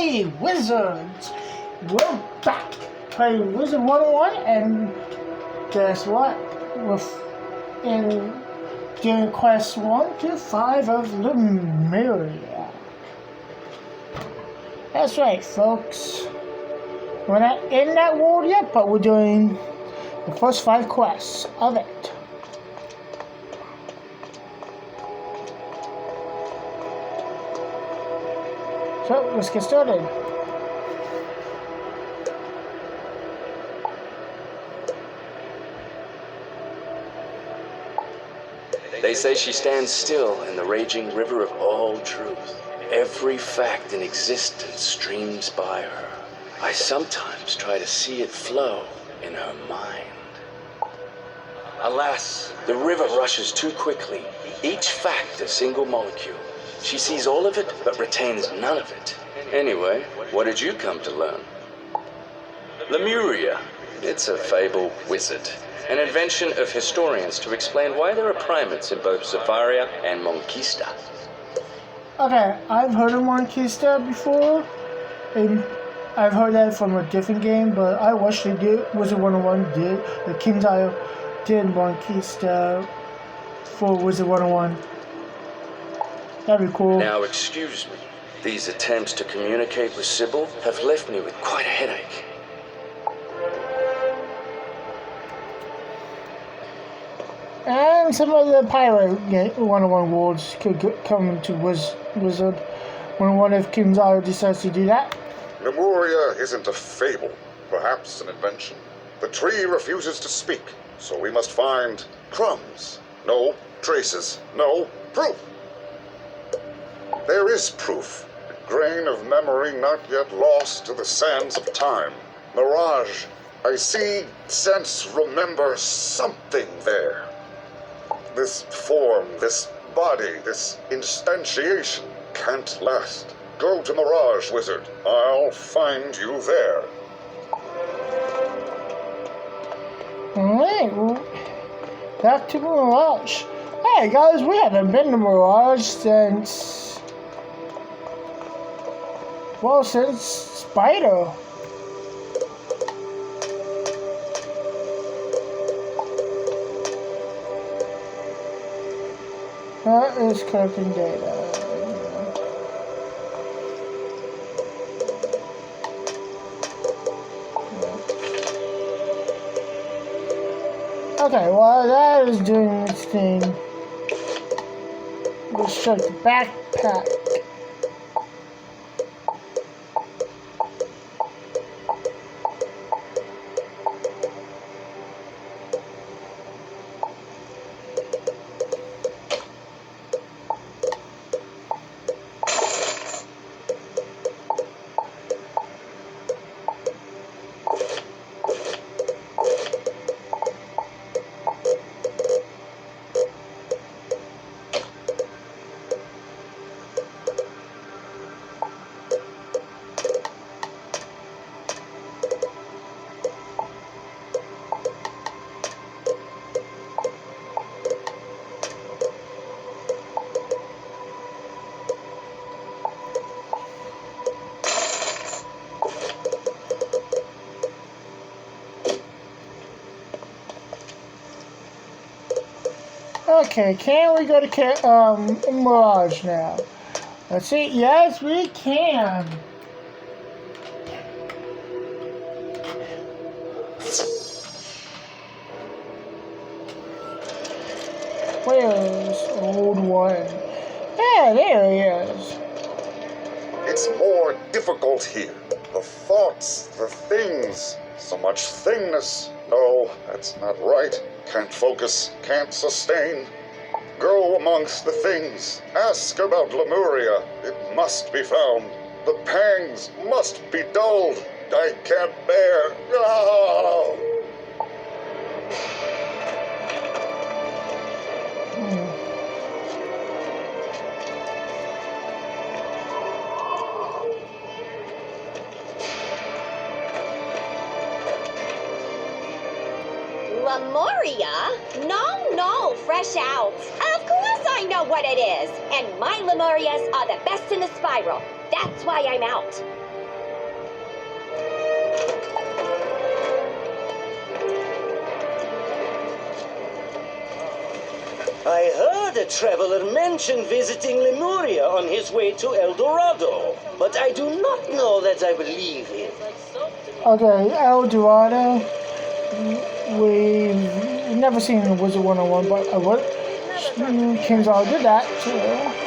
Hey Wizards! We're back playing Wizard101 and guess what? We're doing quest 1 to 5 of Lemuria. That's right folks. We're not in that world yet, but we're doing the first 5 quests of it. So let's get started. They say she stands still in the raging river of all truth. Every fact in existence streams by her. I sometimes try to see it flow in her mind. Alas, the river rushes too quickly, each fact a single molecule. She sees all of it, but retains none of it. Anyway, what did you come to learn? Lemuria. It's a fable wizard. An invention of historians to explain why there are primates in both Zafaria and Monquista. Okay, I've heard of Monquista before. And I've heard that from a different game, but I watched they did, Wizard101 did, the King's Isle did Monquista for Wizard101. That'd be cool. Now, excuse me. These attempts to communicate with Sybil have left me with quite a headache. And some of the pirate 101 worlds could come into Wizard. One if King's Isle decides to do that. Lemuria isn't a fable, perhaps an invention. The tree refuses to speak, so we must find crumbs. No traces, no proof. There is proof. A grain of memory not yet lost to the sands of time. Mirage. I see, sense, remember something there. This form, this body, this instantiation can't last. Go to Mirage, Wizard. I'll find you there. Alright, well, back to Mirage. Hey guys, we haven't been to Mirage since... well, since Spider. That is collecting data. Okay, while that is doing its thing, let's check the backpack. Okay, can we go to Mirage now? Let's see. Yes, we can. Where's old one? Yeah, there he is. It's more difficult here. The thoughts, the things, so much thingness. No, that's not right. Can't focus, can't sustain. Go amongst the things. Ask about Lemuria. It must be found. The pangs must be dulled. I can't bear. Oh. Lemuria? No, fresh out. Of course I know what it is. And my Lemurias are the best in the spiral. That's why I'm out. I heard a traveler mention visiting Lemuria on his way to El Dorado, but I do not know that I believe him. Okay, El Dorado. We've never seen the Wizard 101, but I would. King's All did that too.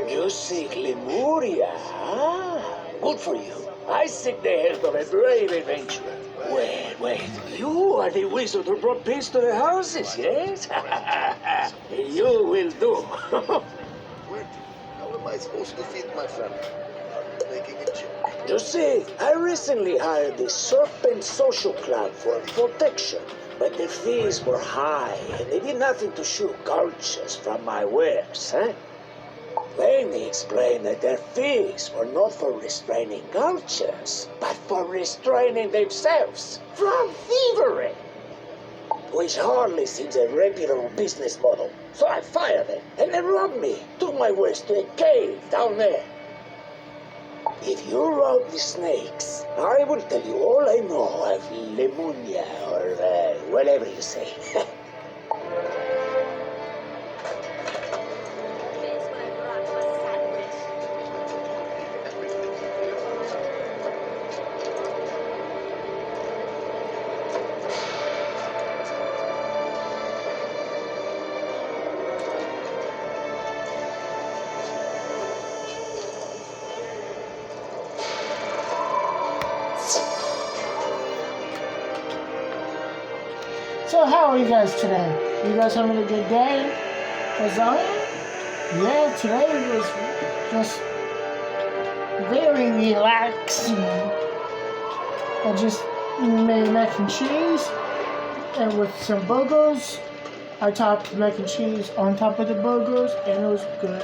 You seek Lemuria? Ah, good for you. I seek the help of a brave adventurer. Wait. You are the wizard who brought peace to the houses, yes? You will do. How am I supposed to feed my family? I'm making a joke. You see, I recently hired the Serpent Social Club for protection, but the fees were high, and they did nothing to shoot cultures from my wares, eh? Then they explained that their fees were not for restraining cultures, but for restraining themselves from thievery, which hardly seems a reputable business model. So I fired them, and they robbed me, took my wares to a cave down there. If you rob the snakes, I will tell you all I know of Lemuria, or whatever you say. So how are you guys today? You guys having a good day? As I am? Yeah, today was just very relaxing. I just made mac and cheese and with some burgers. I topped mac and cheese on top of the burgers and it was good.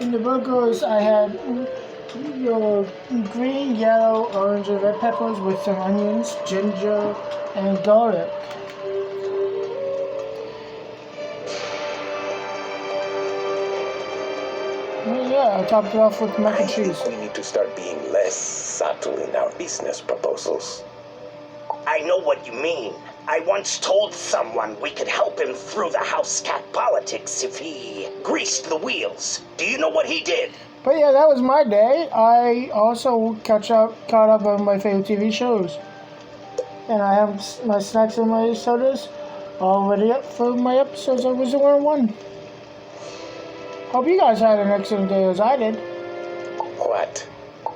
In the burgers I had your green, yellow, orange, and red peppers with some onions, ginger, and garlic. Yeah, I topped it off with mac and cheese. We need to start being less subtle in our business proposals. I know what you mean. I once told someone we could help him through the house cat politics if he greased the wheels. Do you know what he did? But yeah, that was my day. I also caught up on my favorite TV shows. And I have my snacks and my sodas all ready up for my episodes of Wizard101. Hope you guys had an excellent day as I did. What?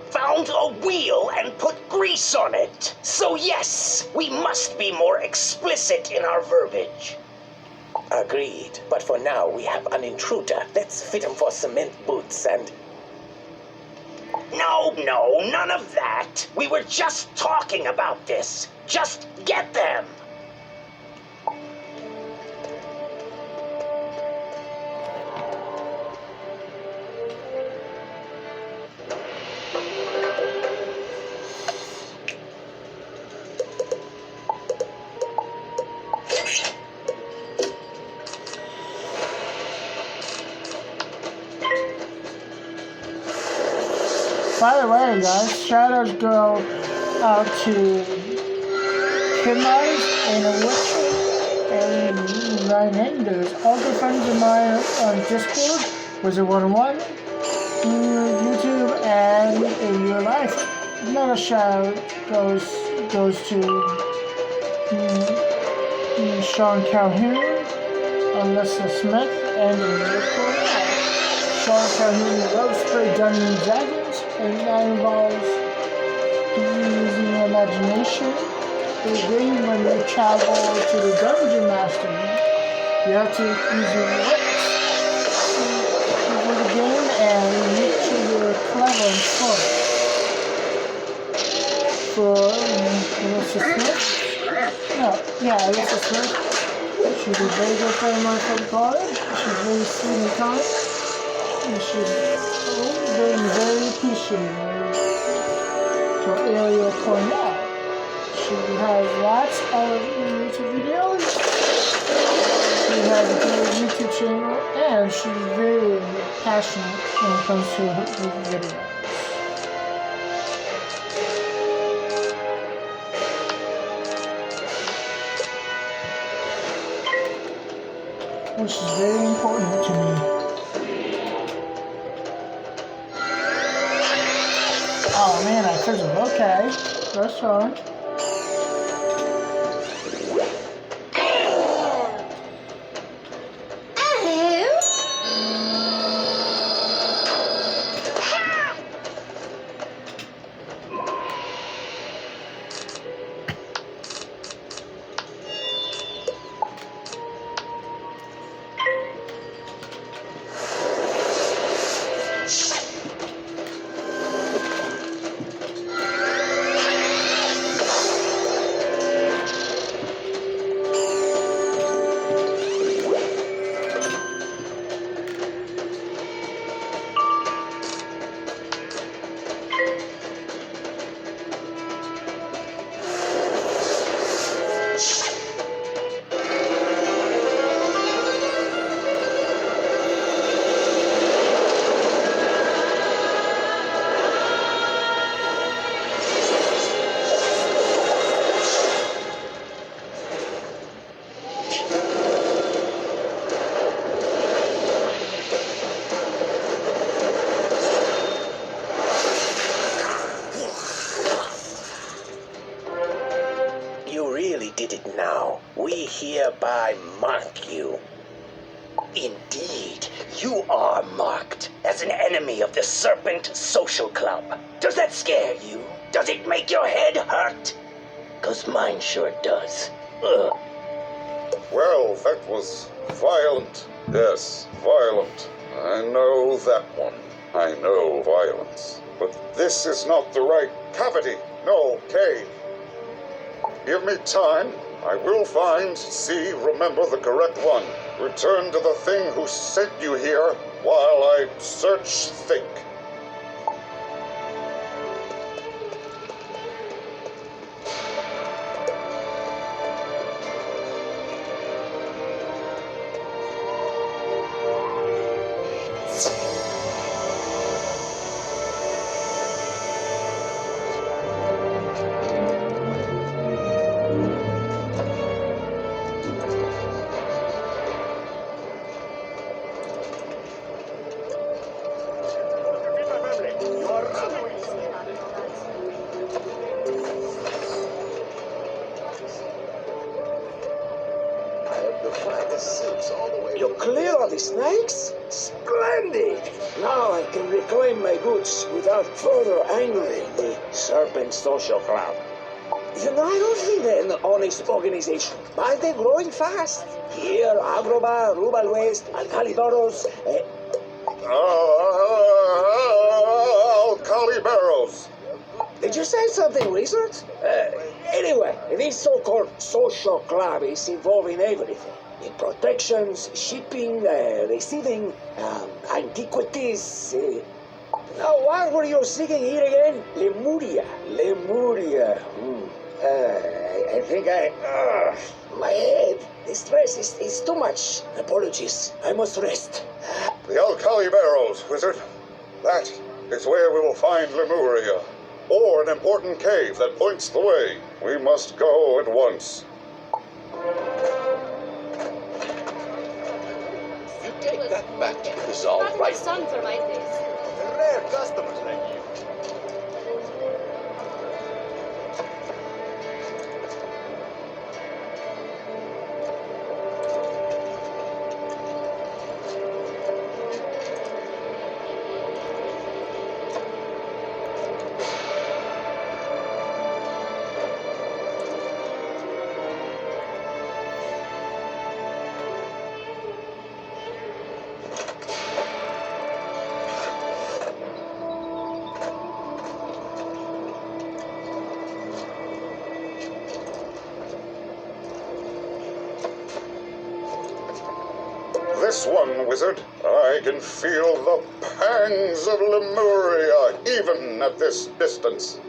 Found a wheel and put grease on it. So yes, we must be more explicit in our verbiage. Agreed. But for now, we have an intruder. Let's fit him for cement boots and... No, none of that. We were just talking about this. Just get them. By the way, guys, shout out go out to Kimars and Witcher and Rhinenders, all good friends of mine on Discord, Wizard101, YouTube, and in real life. Another shout out goes to Sean Calhoun, Alyssa Smith, and the Miracle. Sean Calhoun loves spray Dungeons & Dragons, and that involves using your imagination. The game, when you travel to the Dungeon Master, you have to use your wits for the game and make sure you're clever and smart. For Alyssa Smith, Alyssa Smith, she's a very good friend of mine from college. She's very sweet and kind. And she's very appreciative for area point out. She has lots of YouTube videos. She has a good YouTube channel, and she's very passionate when it comes to her videos. Which is very important to me. Oh man, I fizzled. Okay, that's fine. Did it now. We hereby mark you. Indeed, you are marked as an enemy of the Serpent Social Club. Does that scare you? Does it make your head hurt? 'Cause mine sure does. Ugh. Well, that was violent. Yes, violent. I know that one. I know violence. But this is not the right cavity. No, cave. Give me time. I will find, see, remember the correct one. Return to the thing who sent you here while I search, think. You clear of the snakes? Splendid! Now I can reclaim my goods without further angering the Serpent Social Club. You know, I don't think they're an honest organization, but they're growing fast. Here, Agroba, Rubal West, Alcalidoros. Alcaliberos. Did you say something, Wizard? Anyway, this so-called social club is involving everything. In protections, shipping, receiving, antiquities. Now, what were you seeking here again? Lemuria. Lemuria. I think my head. The stress is too much. Apologies. I must rest. The Alcaliberos, Wizard. That is where we will find Lemuria, or an important cave that points the way. We must go at once. You take that back. It is all right. Son for my face. Rare customers like you. This one, Wizard. I can feel the pangs of Lemuria, even at this distance.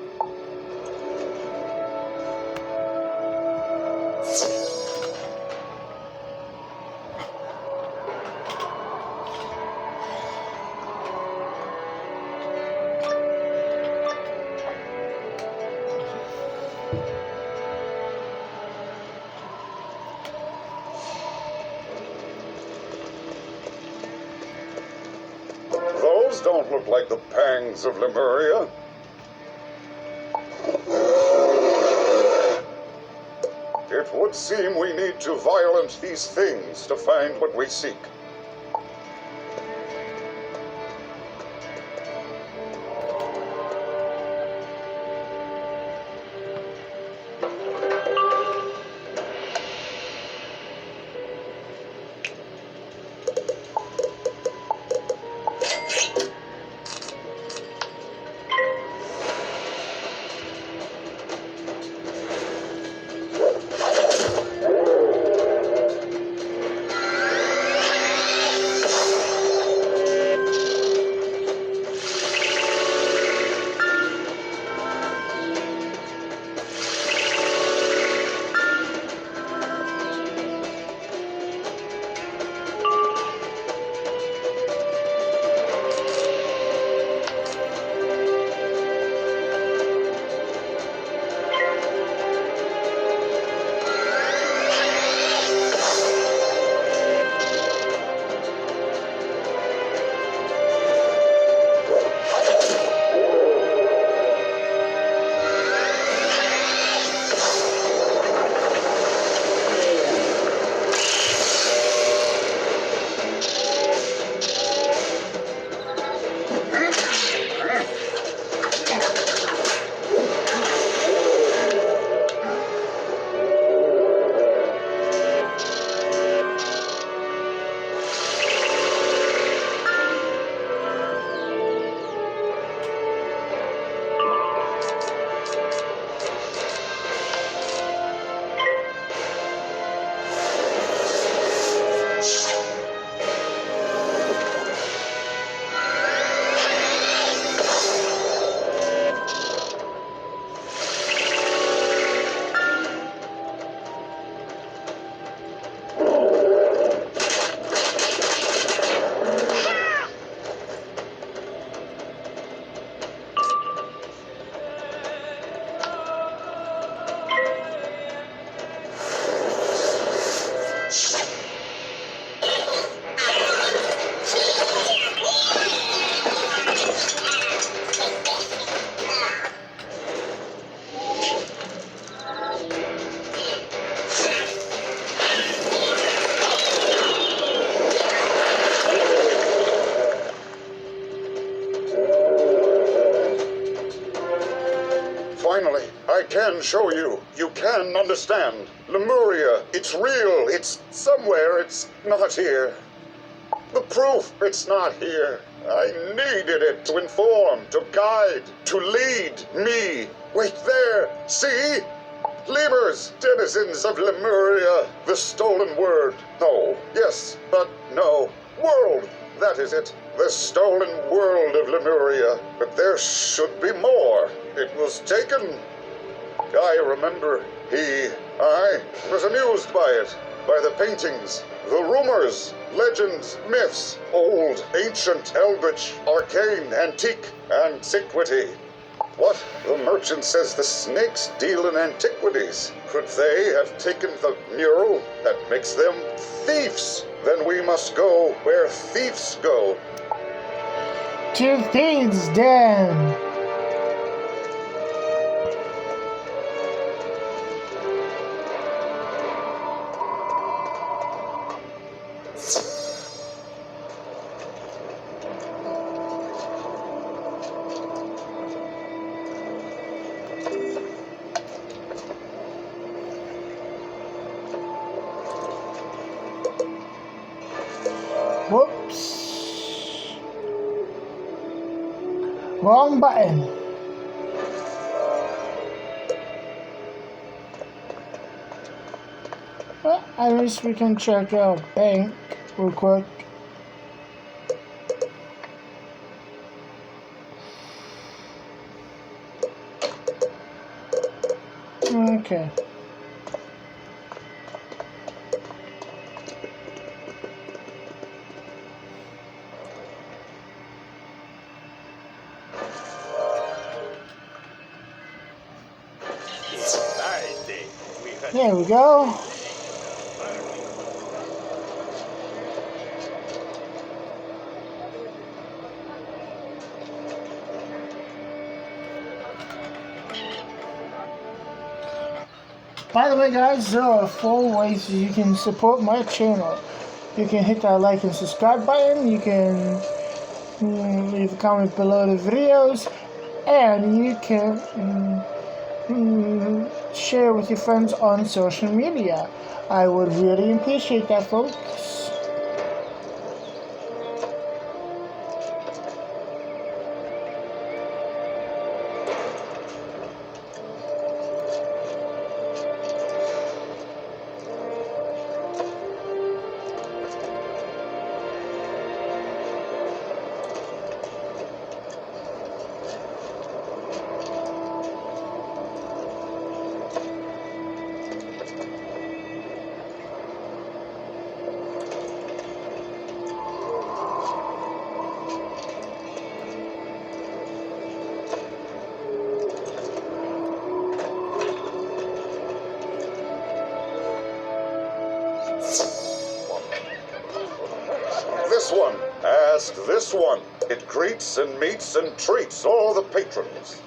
Those don't look like the pangs of Lemuria. It would seem we need to violence these things to find what we seek. Finally, I can show you. You can understand. Lemuria, it's real. It's somewhere. It's not here. The proof it's not here. I needed it to inform, to guide, to lead me. Wait there. See? Lemurs, denizens of Lemuria. The stolen word. No. Yes, but no. World. That is it. The stolen world of Lemuria. But there should be more. It was taken. I remember I was amused by it, by the paintings, the rumors, legends, myths, old, ancient, eldritch, arcane, antique, antiquity. What? The merchant says the snakes deal in antiquities. Could they have taken the mural that makes them thieves? Then we must go where thieves go. To thieves' den. Whoops. Wrong button. Well, at least we can check out bank real quick. Okay. There we go. By the way, guys, there are 4 ways you can support my channel. You can hit that like and subscribe button. You can leave a comment below the videos, and you can share with your friends on social media. I would really appreciate that, folks. This one, ask this one. It greets and meets and treats all the patrons.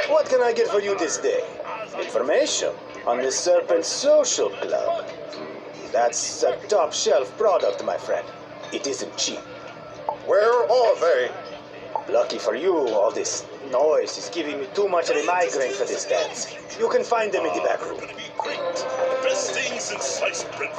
What can I get for you this day? Information on the Serpent Social Club. That's a top-shelf product, my friend. It isn't cheap. Where are they? Lucky for you, all this noise is giving me too much of a migraine for this dance. You can find them in the back room. Best thing since sliced bread.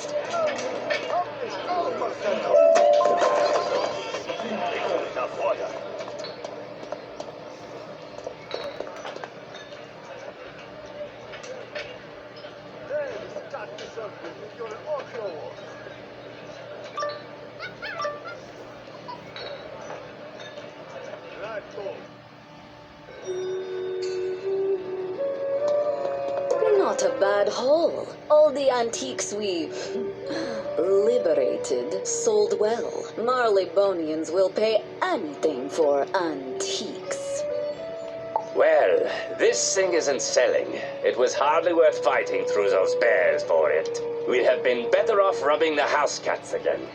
Not a bad haul. All the antiques we've liberated sold well. Marleybonians will pay anything for antiques. Well, this thing isn't selling. It was hardly worth fighting through those bears for it. We'd have been better off rubbing the house cats again.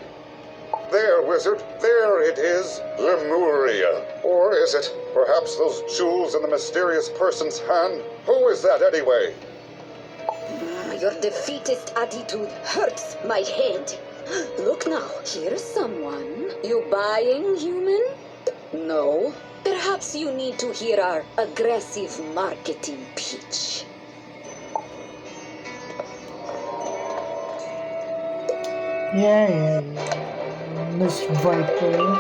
There, wizard. There it is. Lemuria. Or is it perhaps those jewels in the mysterious person's hand? Who is that anyway? Your defeatist attitude hurts my head. Look now, here's someone. You buying, human? No. Perhaps you need to hear our aggressive marketing pitch. Yeah. Miss Viper.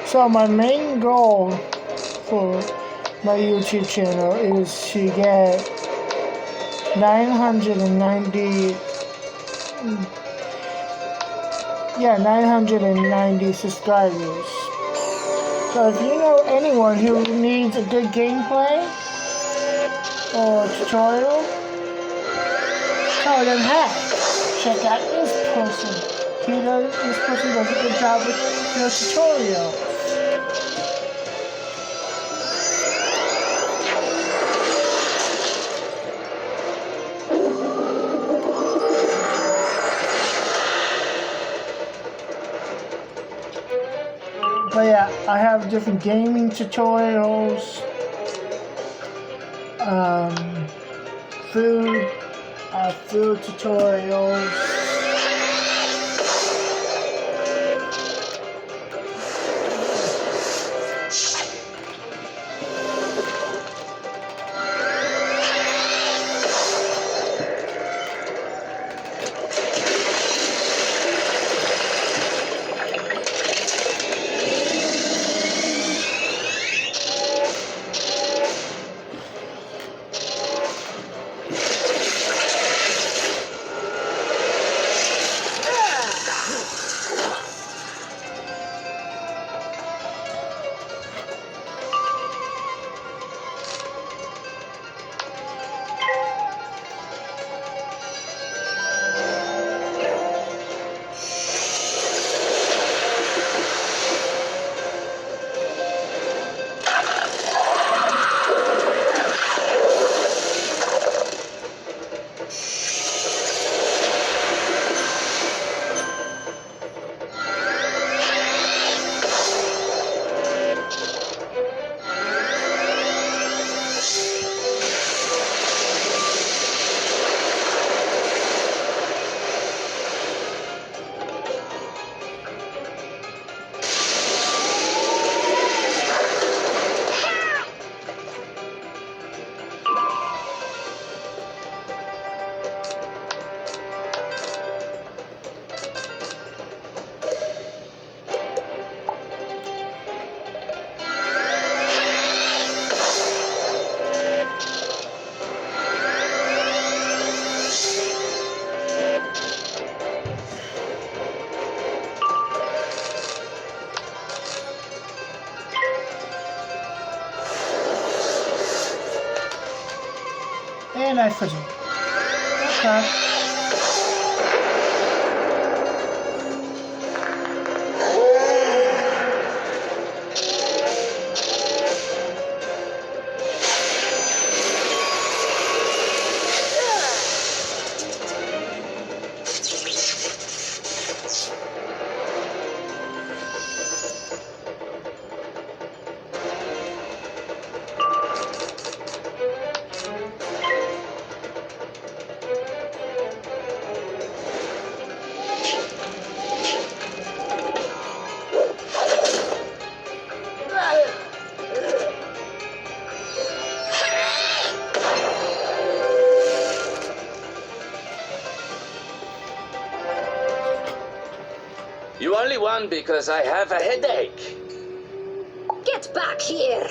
So my main goal for my YouTube channel is to get 990 subscribers. So if you know anyone who needs a good gameplay or tutorial, tell them, hey, check out this person. This person does a good job with your tutorial. But yeah, I have different gaming tutorials, food tutorials. And I fizzled. Okay. You only won because I have a headache. Get back here!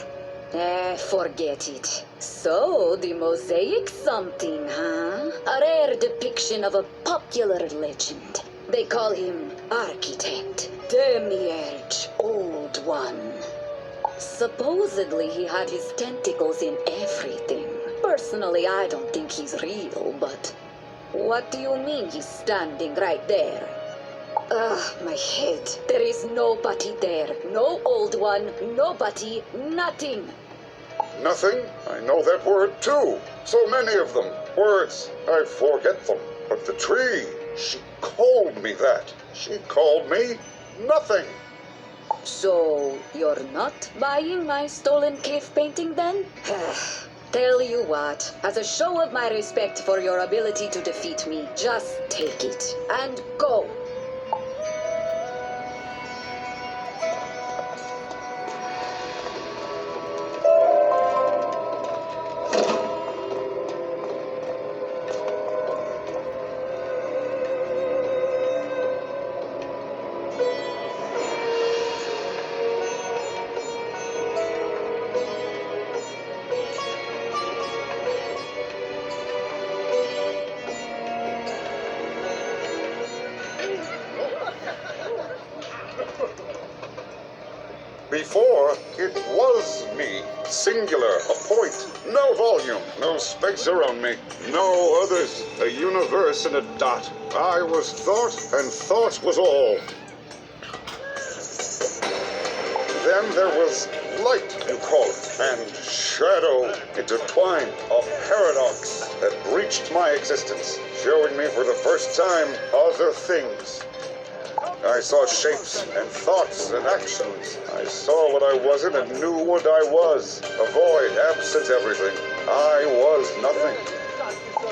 Forget it. So, the mosaic's something, huh? A rare depiction of a popular legend. They call him Architect, Demiurge, Old One. Supposedly he had his tentacles in everything. Personally, I don't think he's real, but... What do you mean he's standing right there? Ugh, my head. There is nobody there. No Old One, nobody, nothing. Nothing? I know that word too. So many of them. Words. I forget them. But the tree, she called me that. She called me nothing. So, you're not buying my stolen cave painting then? Tell you what, as a show of my respect for your ability to defeat me, just take it and go. Before, it was me. Singular, a point. No volume, no space around me. No others. A universe and a dot. I was thought, and thought was all. Then there was light, you call it, and shadow intertwined. A paradox that breached my existence, showing me for the first time other things. I saw shapes and thoughts and actions. I saw what I wasn't and knew what I was. A void, absent everything. I was nothing.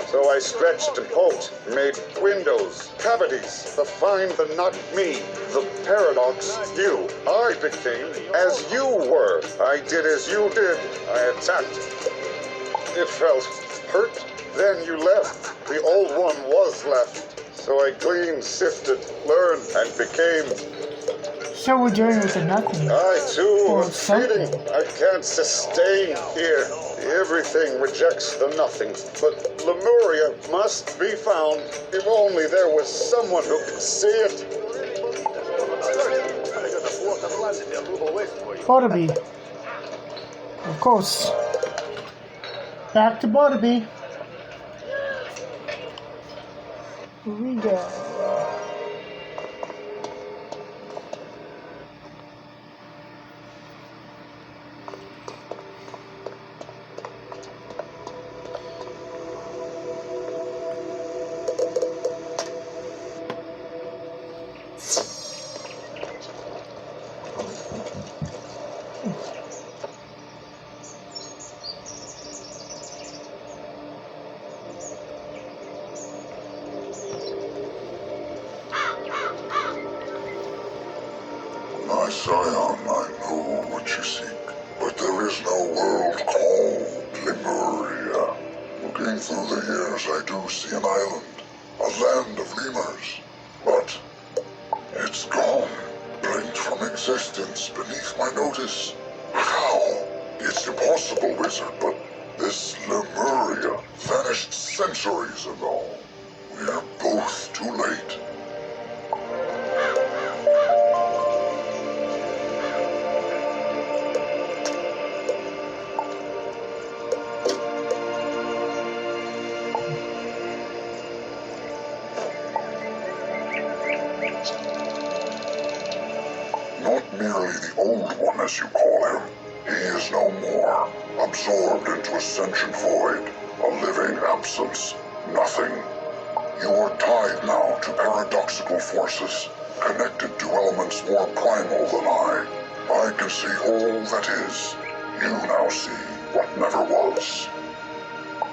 So I stretched and poked, made windows, cavities, to find the not me, the paradox you. I became as you were. I did as you did. I attacked. It felt hurt. Then you left. The old one was left. So I gleaned, sifted, learned, and became... So we're doing with the nothing. I too Or was fading. something. I can't sustain here. Everything rejects the nothing. But Lemuria must be found. If only there was someone who could see it. Bartleby. Of course. Back to Bartleby. Here we go. My scion, I know what you seek, but there is no world called Lemuria. Looking through the years, I do see an island, a land of lemurs, but it's gone, blinked from existence beneath my notice. How? It's impossible, wizard, but this Lemuria vanished centuries ago. We're both too late. as you call him. He is no more, absorbed into a sentient void, a living absence, nothing. You are tied now to paradoxical forces, connected to elements more primal than I. I can see all that is. You now see what never was.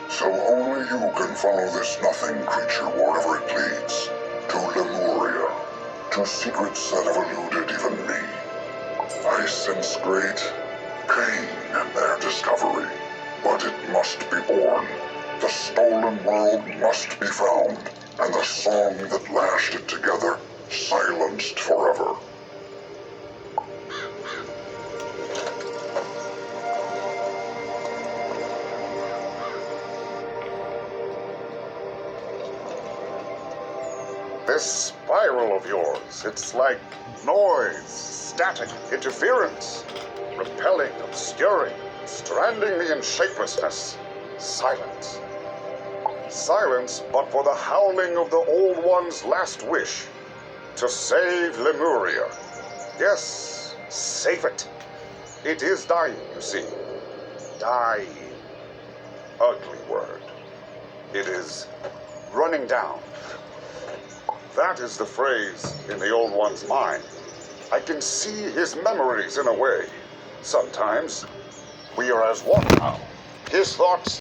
So only you can follow this nothing creature wherever it leads. To Lemuria. To secrets that have eluded even me. I sense great pain in their discovery. But it must be born. The stolen world must be found. And the song that lashed it together silenced forever. This spiral of yours, it's like noise, static, interference, repelling, obscuring, stranding me in shapelessness, silence. Silence but for the howling of the Old One's last wish, to save Lemuria. Yes, save it. It is dying, you see. Dying. Ugly word. It is running down. That is the phrase in the Old One's mind. I can see his memories in a way. Sometimes we are as one now. His thoughts